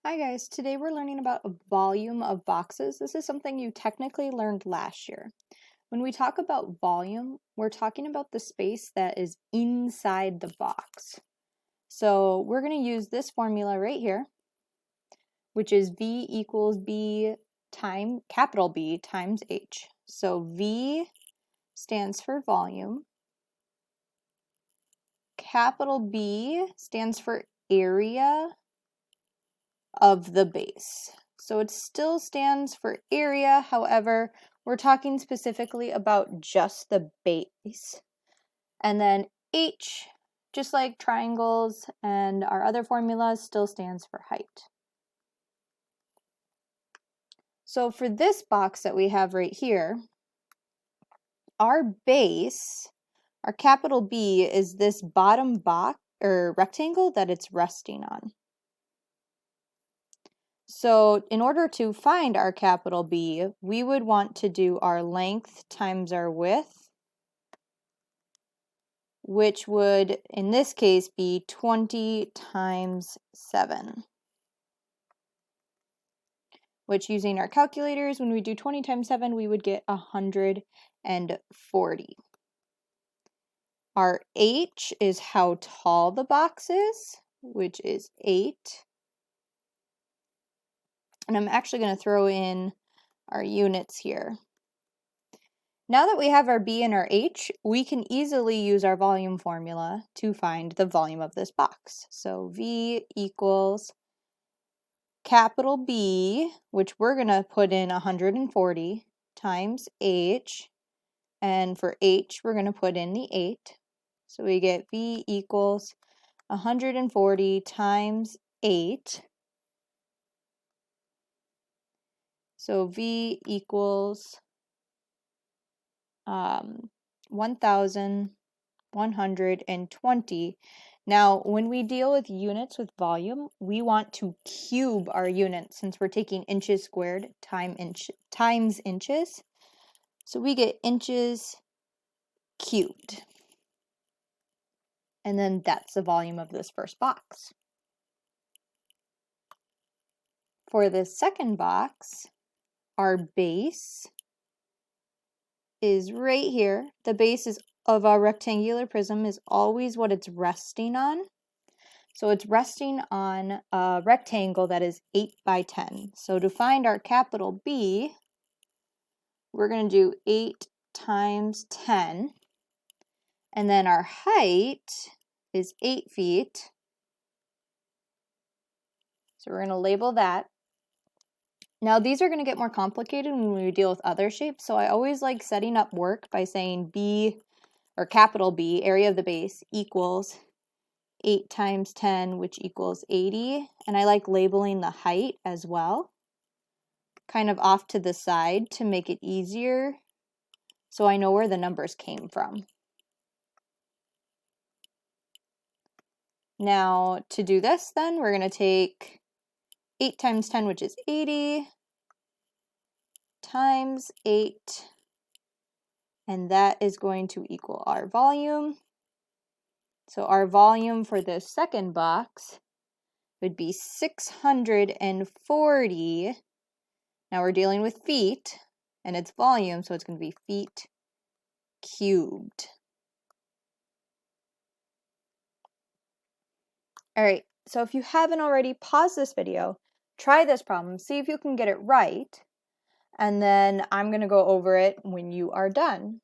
Hi guys, today we're learning about a volume of boxes. This is something you technically learned last year. When we talk about volume, we're talking about the space that is inside the box. So we're going to use this formula right here, which is V equals capital B times H. So V stands for volume. Capital B stands for area of the base. So it still stands for area, however, we're talking specifically about just the base. And then H, just like triangles and our other formulas, still stands for height. So for this box that we have right here, our base, our capital B, is this bottom box or rectangle that it's resting on. So in order to find our capital B, we would want to do our length times our width, which would, in this case, be 20 times 7. Which, using our calculators, when we do 20 times 7, we would get 140. Our H is how tall the box is, which is 8. And I'm actually going to throw in our units here. Now that we have our B and our H, we can easily use our volume formula to find the volume of this box. So V equals capital B, which we're going to put in 140, times H. And for H, we're going to put in the 8. So we get V equals 140 times 8. So V equals 1,120. Now, when we deal with units with volume, we want to cube our units since we're taking inches squared times inches. So we get inches cubed. And then that's the volume of this first box. For the second box, our base is right here. The base of our rectangular prism is always what it's resting on. So it's resting on a rectangle that is 8 by 10. So to find our capital B, we're going to do 8 times 10. And then our height is 8 feet. So we're going to label that. Now these are going to get more complicated when we deal with other shapes. So I always like setting up work by saying B, or capital B, area of the base, equals 8 times 10, which equals 80. And I like labeling the height as well, kind of off to the side to make it easier so I know where the numbers came from. Now to do this then, we're going to take 8 times 10, which is 80, times 8, and that is going to equal our volume. So our volume for this second box would be 640. Now we're dealing with feet, and it's volume, so it's going to be feet cubed. All right, so if you haven't already, pause this video, try this problem, see if you can get it right, and then I'm going to go over it when you are done.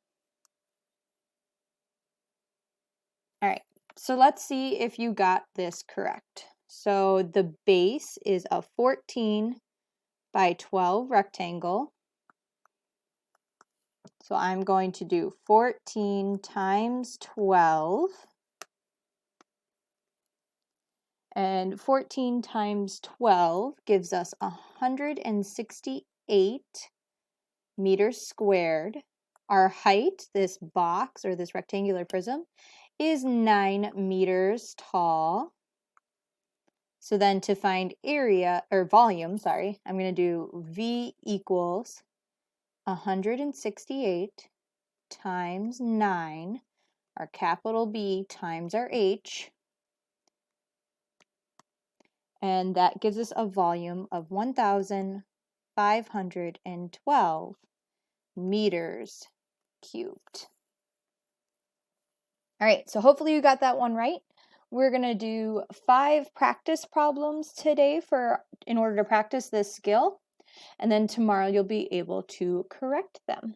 All right, so let's see if you got this correct. So the base is a 14 by 12 rectangle. So I'm going to do 14 times 12. And 14 times 12 gives us 168 meters squared. Our height, this box or this rectangular prism, is 9 meters tall. So then to find area, or volume, sorry, I'm going to do V equals 168 times 9, our capital B times our H. and that gives us a volume of 1,512 meters cubed. All right, so hopefully you got that one right. We're going to do 5 practice problems today in order to practice this skill, and then tomorrow you'll be able to correct them.